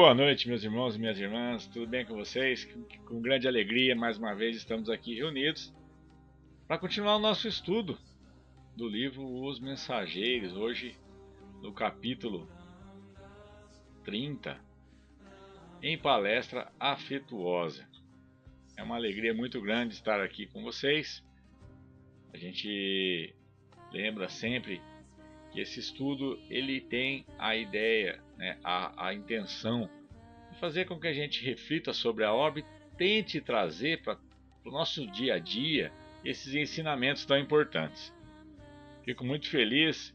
Boa noite, meus irmãos e minhas irmãs, tudo bem com vocês? Com grande alegria, mais uma vez estamos aqui reunidos para continuar o nosso estudo do livro Os Mensageiros, hoje no capítulo 30, em palestra afetuosa. É uma alegria muito grande estar aqui com vocês. A gente lembra sempre que esse estudo ele tem a ideia, a intenção de fazer com que a gente reflita sobre a obra e tente trazer para o nosso dia a dia esses ensinamentos tão importantes. Fico muito feliz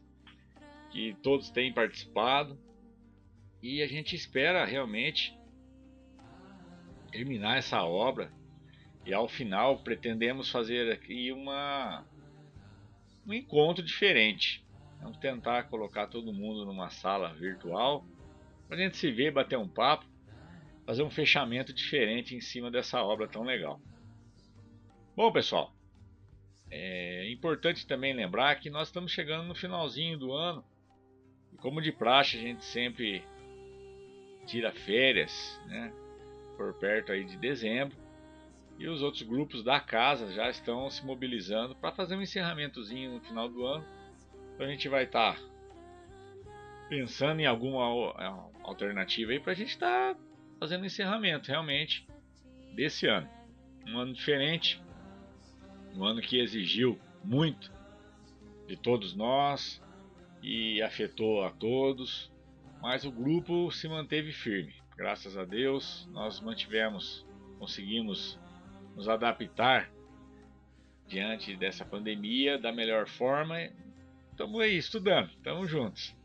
que todos tenham participado e a gente espera realmente terminar essa obra e ao final pretendemos fazer aqui um encontro diferente. Vamos tentar colocar todo mundo numa sala virtual para a gente se ver, bater um papo, fazer um fechamento diferente em cima dessa obra tão legal. Bom, pessoal, é importante também lembrar que nós estamos chegando no finalzinho do ano e, como de praxe, a gente sempre tira férias, por perto aí de dezembro, e os outros grupos da casa já estão se mobilizando para fazer um encerramentozinho no final do ano. Então a gente vai estar pensando em alguma alternativa aí para a gente estar fazendo o encerramento realmente desse ano. Um ano diferente, um ano que exigiu muito de todos nós e afetou a todos, mas o grupo se manteve firme. Graças a Deus nós conseguimos nos adaptar diante dessa pandemia da melhor forma. Estamos aí estudando, estamos juntos.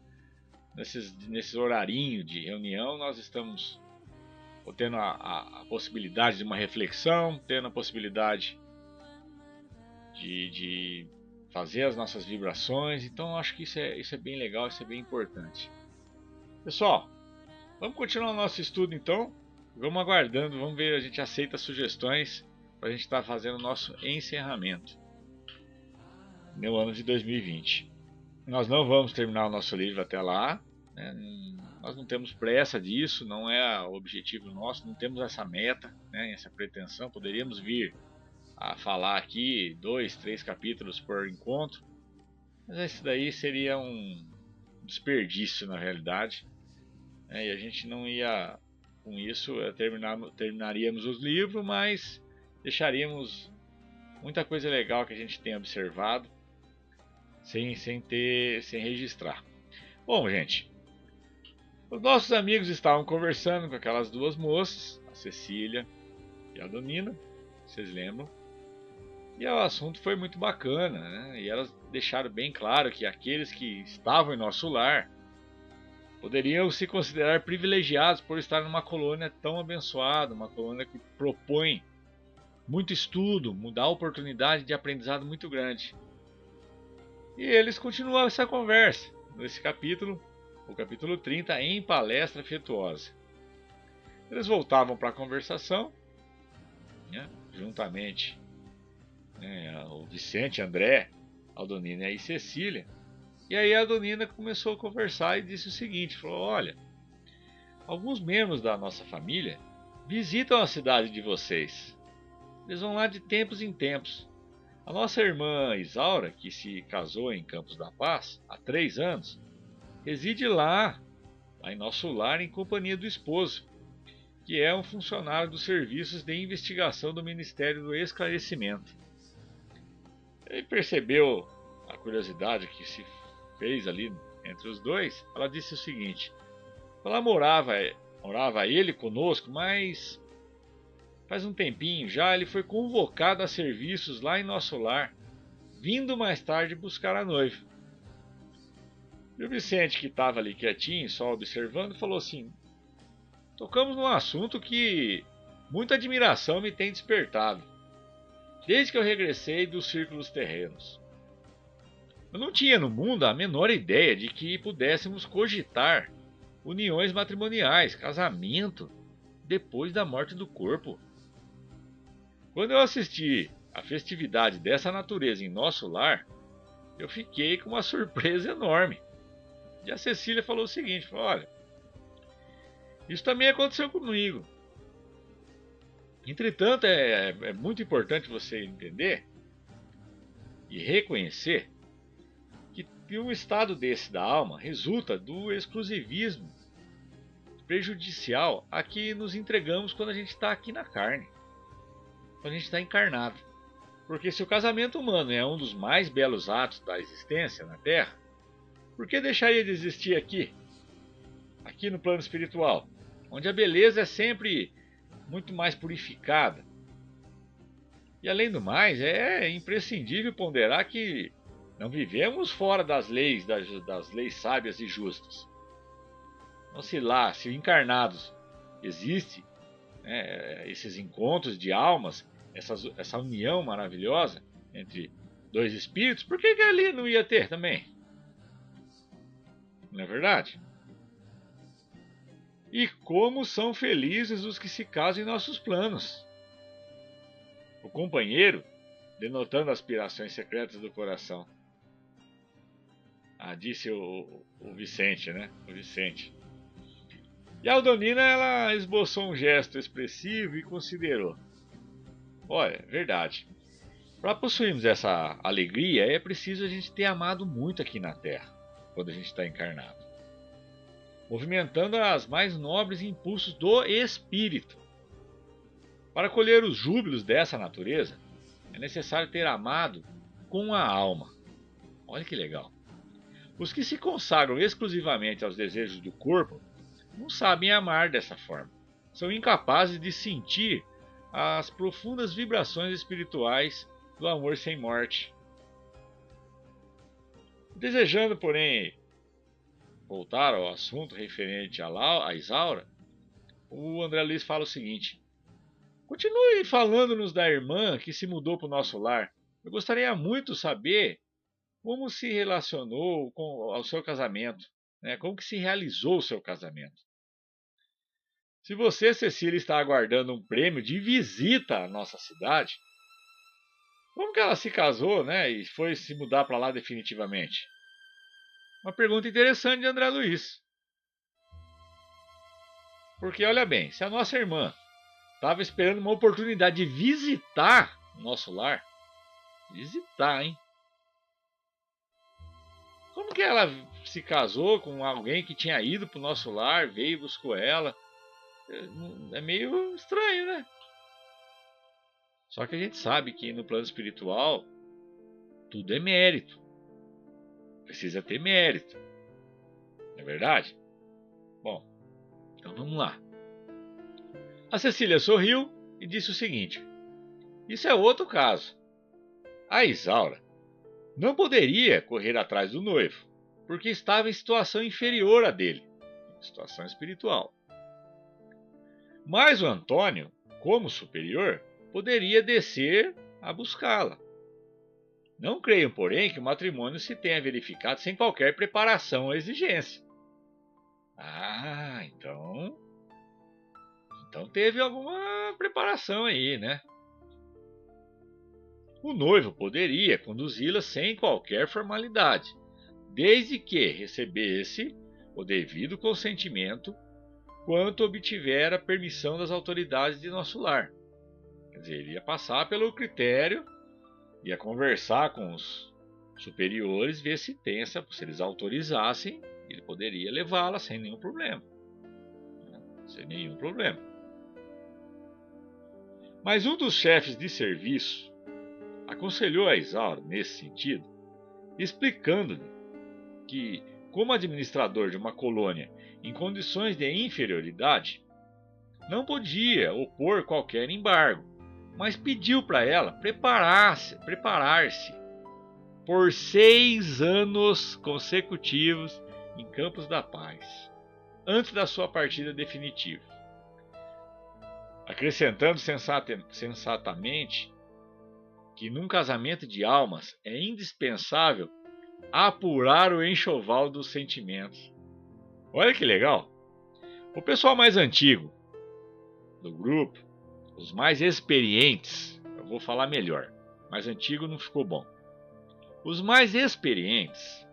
Nesses horarinhos de reunião, nós estamos tendo a possibilidade de uma reflexão, tendo a possibilidade de fazer as nossas vibrações. Então, acho que isso é bem legal, isso é bem importante. Pessoal, vamos continuar o nosso estudo então. Vamos aguardando, vamos ver, a gente aceita sugestões para a gente estar fazendo o nosso encerramento no ano de 2020. Nós não vamos terminar o nosso livro até lá, nós não temos pressa disso, não é o objetivo nosso, não temos essa meta, essa pretensão. Poderíamos vir a falar aqui 2, 3 capítulos por encontro, mas isso daí seria um desperdício na realidade, e a gente não ia, com isso, terminaríamos os livros, mas deixaríamos muita coisa legal que a gente tem observado sem registrar. Bom, gente, os nossos amigos estavam conversando com aquelas duas moças, a Cecília e a Donina, vocês lembram? E o assunto foi muito bacana, e elas deixaram bem claro que aqueles que estavam em nosso lar poderiam se considerar privilegiados por estar numa colônia tão abençoada, uma colônia que propõe muito estudo, dá oportunidade de aprendizado muito grande. E eles continuam essa conversa nesse capítulo, o capítulo 30, em palestra afetuosa. Eles voltavam para a conversação, juntamente o Vicente, André, Aldonina e Cecília. E aí a Aldonina começou a conversar e disse o seguinte, falou: olha, alguns membros da nossa família visitam a cidade de vocês. Eles vão lá de tempos em tempos. A nossa irmã Isaura, que se casou em Campos da Paz há 3 anos, reside lá em nosso lar, em companhia do esposo, que é um funcionário dos serviços de investigação do Ministério do Esclarecimento. Ele percebeu a curiosidade que se fez ali entre os dois. Ela disse o seguinte: ela morava ele conosco, mas faz um tempinho já ele foi convocado a serviços lá em nosso lar, vindo mais tarde buscar a noiva. E o Vicente, que estava ali quietinho, só observando, falou assim: tocamos num assunto que muita admiração me tem despertado, desde que eu regressei dos círculos terrenos. Eu não tinha no mundo a menor ideia de que pudéssemos cogitar uniões matrimoniais, casamento, depois da morte do corpo. Quando eu assisti a festividade dessa natureza em nosso lar, eu fiquei com uma surpresa enorme. E a Cecília falou o seguinte: falou, olha, Isso também aconteceu comigo. Entretanto, é muito importante você entender e reconhecer que um estado desse da alma resulta do exclusivismo prejudicial a que nos entregamos quando a gente está aqui na carne, quando a gente está encarnado. Porque se o casamento humano é um dos mais belos atos da existência na Terra, por que deixaria de existir aqui no plano espiritual, onde a beleza é sempre muito mais purificada? E além do mais, é imprescindível ponderar que não vivemos fora das leis sábias e justas. Então, se encarnados existe, né, esses encontros de almas, essa união maravilhosa entre dois espíritos, por que ali não ia ter também? Não é verdade? E como são felizes os que se casam em nossos planos. O companheiro, denotando aspirações secretas do coração. Disse o Vicente, né? O Vicente. E a Aldonina, ela esboçou um gesto expressivo e considerou: olha, verdade. Para possuirmos essa alegria, é preciso a gente ter amado muito aqui na Terra, quando a gente está encarnado, movimentando as mais nobres impulsos do espírito. Para colher os júbilos dessa natureza, é necessário ter amado com a alma. Olha que legal. Os que se consagram exclusivamente aos desejos do corpo não sabem amar dessa forma. São incapazes de sentir as profundas vibrações espirituais do amor sem morte. Desejando, porém, voltar ao assunto referente a Isaura, o André Luiz fala o seguinte: continue falando-nos da irmã que se mudou para o nosso lar. Eu gostaria muito de saber como se relacionou ao seu casamento, né? Como que se realizou o seu casamento. Se você, Cecília, está aguardando um prêmio de visita à nossa cidade, como que ela se casou, né, e foi se mudar para lá definitivamente? Uma pergunta interessante de André Luiz. Porque, olha bem, se a nossa irmã estava esperando uma oportunidade de visitar o nosso lar, visitar, hein? Como que ela se casou com alguém que tinha ido para o nosso lar, veio e buscou ela? É meio estranho, né? Só que a gente sabe que no plano espiritual tudo é mérito. Precisa ter mérito. Não é verdade? Bom, então vamos lá. A Cecília sorriu e disse o seguinte: isso é outro caso. A Isaura não poderia correr atrás do noivo, porque estava em situação inferior à dele, em situação espiritual. Mas o Antônio, como superior, poderia descer a buscá-la. Não creio, porém, que o matrimônio se tenha verificado sem qualquer preparação ou exigência. Então teve alguma preparação aí, né? O noivo poderia conduzi-la sem qualquer formalidade, desde que recebesse o devido consentimento quanto obtiver a permissão das autoridades de nosso lar. Quer dizer, ele ia passar pelo critério, ia conversar com os superiores, ver se eles autorizassem, ele poderia levá-la sem nenhum problema. Sem nenhum problema. Mas um dos chefes de serviço aconselhou a Isaura nesse sentido, explicando-lhe que, como administrador de uma colônia em condições de inferioridade, não podia opor qualquer embargo, mas pediu para ela preparar-se por 6 anos consecutivos em Campos da Paz, antes da sua partida definitiva, acrescentando sensatamente que num casamento de almas é indispensável apurar o enxoval dos sentimentos. Olha que legal! O pessoal mais antigo do grupo, os mais experientes, eu vou falar melhor, mais antigo não ficou bom. Os mais experientes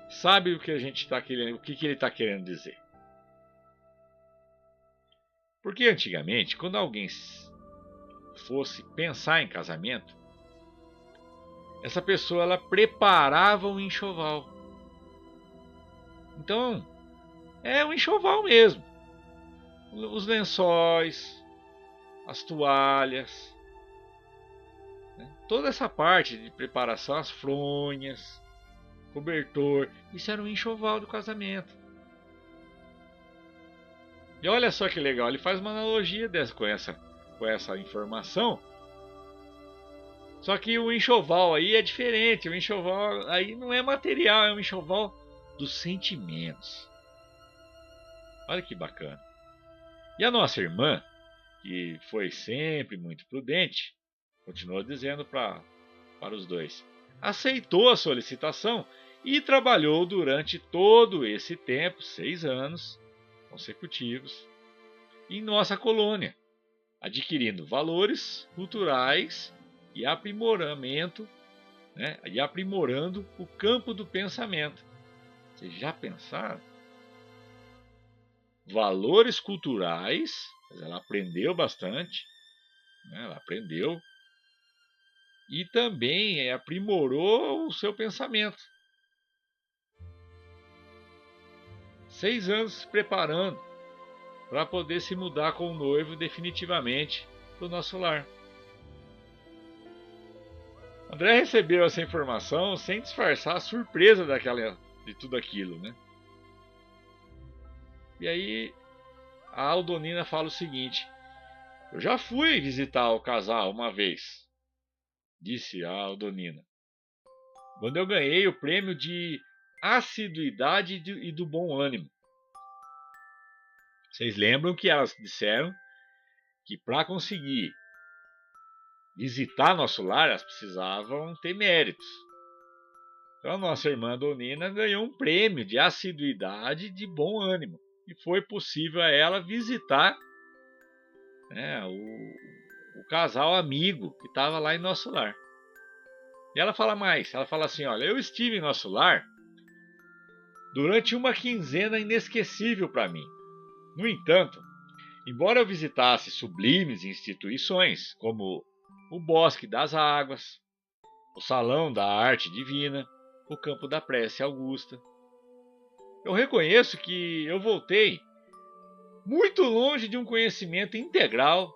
sabem o que a gente está querendo, o que ele está querendo dizer. Porque antigamente, quando alguém fosse pensar em casamento, essa pessoa ela preparava um enxoval. Então, é um enxoval mesmo. Os lençóis, as toalhas, né? Toda essa parte de preparação, as fronhas, cobertor, isso era um enxoval do casamento. E olha só que legal, ele faz uma analogia com essa informação. Só que o enxoval aí é diferente, o enxoval aí não é material, é um enxoval dos sentimentos. Olha que bacana. E a nossa irmã, que foi sempre muito prudente, continuou dizendo para os dois, aceitou a solicitação e trabalhou durante todo esse tempo, 6 anos consecutivos, em nossa colônia, adquirindo valores culturais e aprimoramento, né, e aprimorando o campo do pensamento. Vocês já pensaram? Valores culturais, ela aprendeu bastante, né, ela aprendeu e também aprimorou o seu pensamento. 6 anos se preparando para poder se mudar com o noivo definitivamente para o nosso lar. André recebeu essa informação sem disfarçar a surpresa de tudo aquilo, né? E aí a Aldonina fala o seguinte: eu já fui visitar o casal uma vez, disse a Aldonina, quando eu ganhei o prêmio de assiduidade e do bom ânimo. Vocês lembram que elas disseram que para conseguir visitar nosso lar, elas precisavam ter méritos. Então a nossa irmã Donina ganhou um prêmio de assiduidade e de bom ânimo. E foi possível a ela visitar, né, o casal amigo que estava lá em nosso lar. E ela fala mais, ela fala assim, olha, eu estive em nosso lar durante uma quinzena inesquecível para mim. No entanto, embora eu visitasse sublimes instituições, como o Bosque das Águas, o Salão da Arte Divina, o Campo da Prece Augusta, eu reconheço que eu voltei muito longe de um conhecimento integral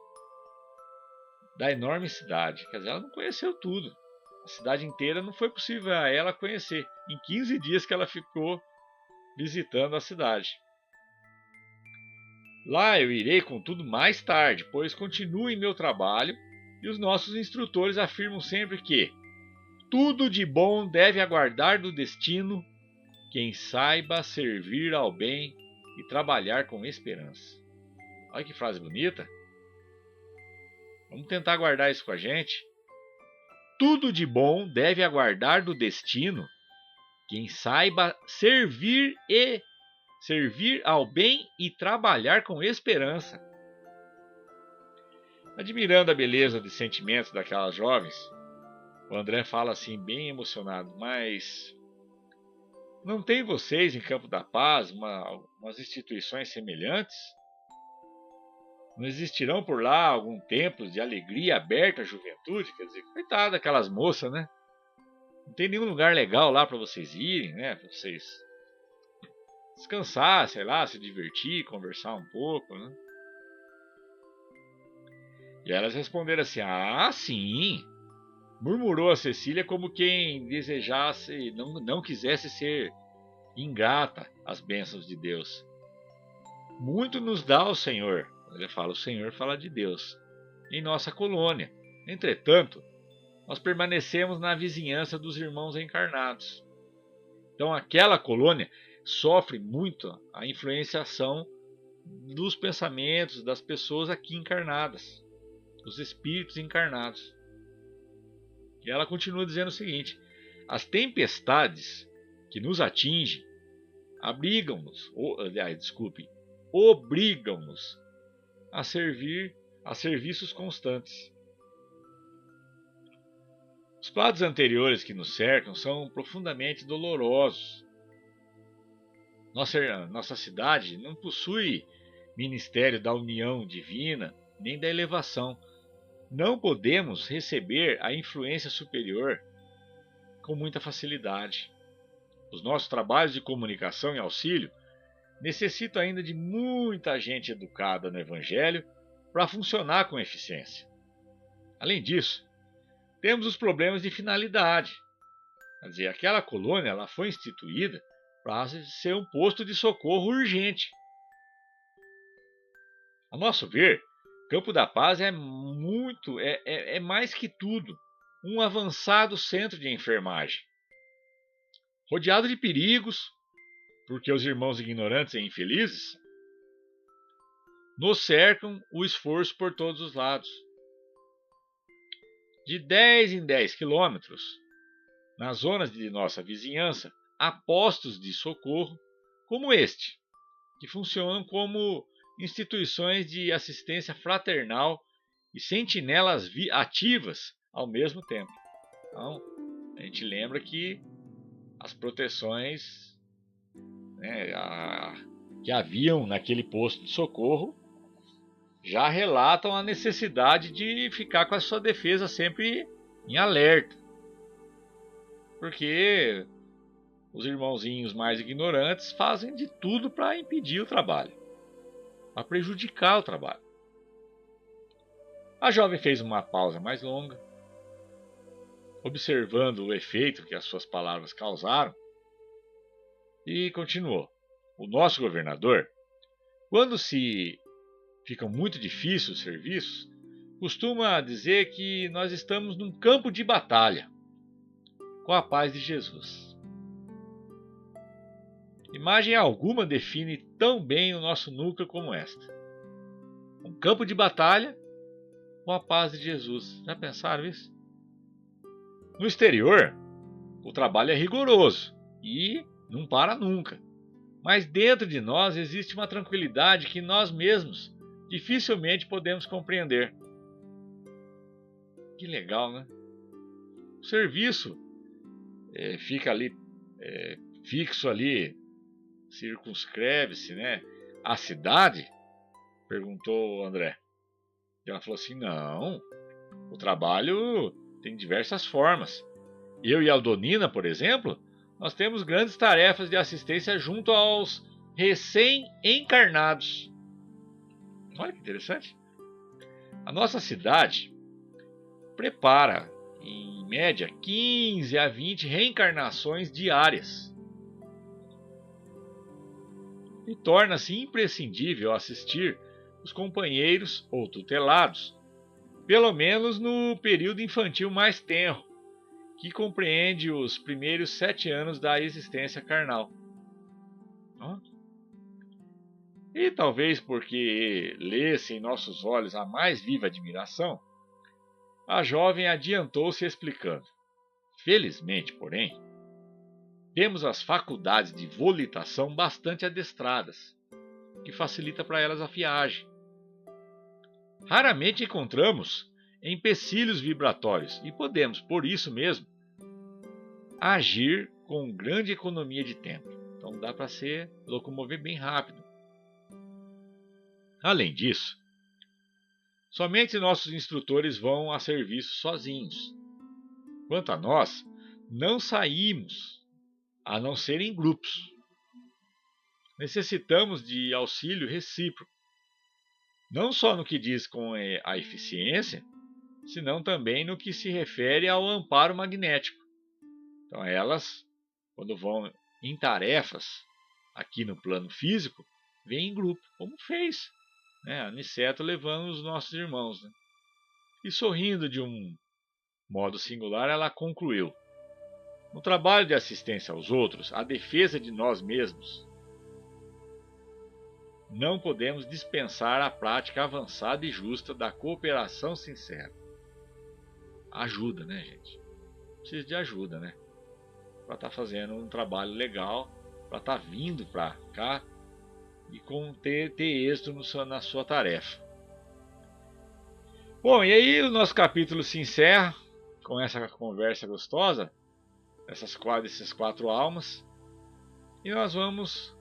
da enorme cidade. Quer dizer, ela não conheceu tudo. A cidade inteira não foi possível a ela conhecer em 15 dias que ela ficou visitando a cidade. Lá eu irei contudo mais tarde, pois continuo em meu trabalho e os nossos instrutores afirmam sempre que tudo de bom deve aguardar do destino quem saiba servir ao bem e trabalhar com esperança. Olha que frase bonita. Vamos tentar guardar isso com a gente. Tudo de bom deve aguardar do destino quem saiba servir ao bem e trabalhar com esperança. Admirando a beleza de sentimentos daquelas jovens, o André fala assim, bem emocionado, mas não tem vocês em Campo da Paz umas instituições semelhantes? Não existirão por lá algum templo de alegria aberto à juventude? Quer dizer, coitada daquelas moças, né? Não tem nenhum lugar legal lá para vocês irem, né? Para vocês descansar, sei lá, se divertir, conversar um pouco, né? E elas responderam assim, ah, sim! Murmurou a Cecília como quem desejasse, não quisesse ser ingrata às bênçãos de Deus. Muito nos dá o Senhor. Ele fala o Senhor, fala de Deus. Em nossa colônia. Entretanto, nós permanecemos na vizinhança dos irmãos encarnados. Então aquela colônia sofre muito a influenciação dos pensamentos das pessoas aqui encarnadas, dos espíritos encarnados. E ela continua dizendo o seguinte: as tempestades que nos atingem obrigam-nos a serviços constantes. Os quadros anteriores que nos cercam são profundamente dolorosos. Nossa cidade não possui ministério da união divina, nem da elevação. Não podemos receber a influência superior com muita facilidade. Os nossos trabalhos de comunicação e auxílio necessitam ainda de muita gente educada no Evangelho para funcionar com eficiência. Além disso, temos os problemas de finalidade. Quer dizer, aquela colônia ela foi instituída para ser um posto de socorro urgente. A nosso ver, Campo da Paz é mais que tudo um avançado centro de enfermagem. Rodeado de perigos, porque os irmãos ignorantes e infelizes nos cercam o esforço por todos os lados. De 10 em 10 quilômetros, nas zonas de nossa vizinhança, há postos de socorro como este, que funcionam como instituições de assistência fraternal e sentinelas ativas ao mesmo tempo. Então, a gente lembra que as proteções, né, que haviam naquele posto de socorro já relatam a necessidade de ficar com a sua defesa sempre em alerta. Porque os irmãozinhos mais ignorantes fazem de tudo para impedir o trabalho, para prejudicar o trabalho. A jovem fez uma pausa mais longa, observando o efeito que as suas palavras causaram, e continuou. O nosso governador, quando se ficam muito difíceis os serviços, costuma dizer que nós estamos num campo de batalha com a paz de Jesus. Imagem alguma define tão bem o nosso núcleo como esta. Um campo de batalha com a paz de Jesus. Já pensaram isso? No exterior, o trabalho é rigoroso e não para nunca. Mas dentro de nós existe uma tranquilidade que nós mesmos dificilmente podemos compreender. Que legal, né? O serviço fica ali fixo ali, circunscreve-se, né? A cidade? Perguntou o André. E ela falou assim, não, o trabalho tem diversas formas. Eu e a Aldonina, por exemplo, nós temos grandes tarefas de assistência junto aos recém-encarnados. Olha que interessante. A nossa cidade prepara, em média, 15 a 20 reencarnações diárias. E torna-se imprescindível assistir os companheiros ou tutelados, pelo menos no período infantil mais tenro, que compreende os primeiros 7 anos da existência carnal. E talvez porque lê-se em nossos olhos a mais viva admiração, a jovem adiantou-se explicando. Felizmente, porém, temos as faculdades de volitação bastante adestradas, que facilita para elas a viagem. Raramente encontramos empecilhos vibratórios e podemos, por isso mesmo, agir com grande economia de tempo. Então dá para se locomover bem rápido. Além disso, somente nossos instrutores vão a serviço sozinhos. Quanto a nós, não saímos, a não ser em grupos. Necessitamos de auxílio recíproco, não só no que diz com a eficiência, senão também no que se refere ao amparo magnético. Então elas, quando vão em tarefas aqui no plano físico, vêm em grupo, como fez a Aniceto levando os nossos irmãos. E sorrindo de um modo singular, ela concluiu. No trabalho de assistência aos outros, a defesa de nós mesmos, não podemos dispensar a prática avançada e justa da cooperação sincera. Ajuda, né, gente? Precisa de ajuda, né? Para estar fazendo um trabalho legal, para estar vindo para cá e ter êxito na sua tarefa. Bom, e aí o nosso capítulo se encerra com essa conversa gostosa, essas 4 almas, e nós vamos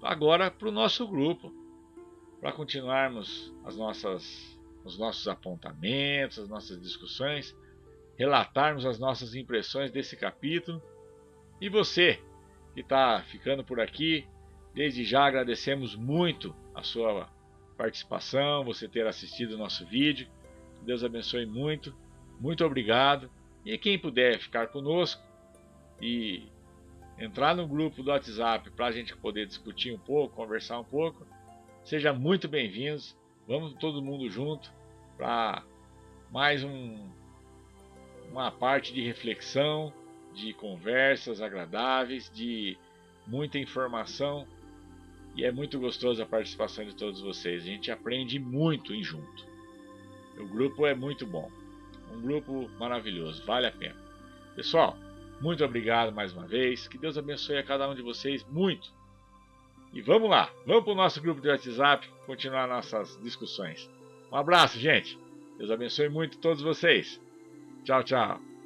agora para o nosso grupo. para continuarmos os nossos apontamentos, as nossas discussões, relatarmos as nossas impressões desse capítulo. E você que está ficando por aqui, desde já agradecemos muito a sua participação, você ter assistido o nosso vídeo. Deus abençoe muito, muito obrigado. E quem puder ficar conosco e entrar no grupo do WhatsApp para a gente poder discutir um pouco, conversar um pouco, seja muito bem-vindos. Vamos todo mundo junto para mais uma parte de reflexão, de conversas agradáveis, de muita informação. E é muito gostoso a participação de todos vocês. A gente aprende muito em junto. O grupo é muito bom. Um grupo maravilhoso, vale a pena. Pessoal, muito obrigado mais uma vez. Que Deus abençoe a cada um de vocês muito. E vamos lá, vamos para o nosso grupo de WhatsApp continuar nossas discussões. Um abraço, gente. Deus abençoe muito todos vocês. Tchau, tchau.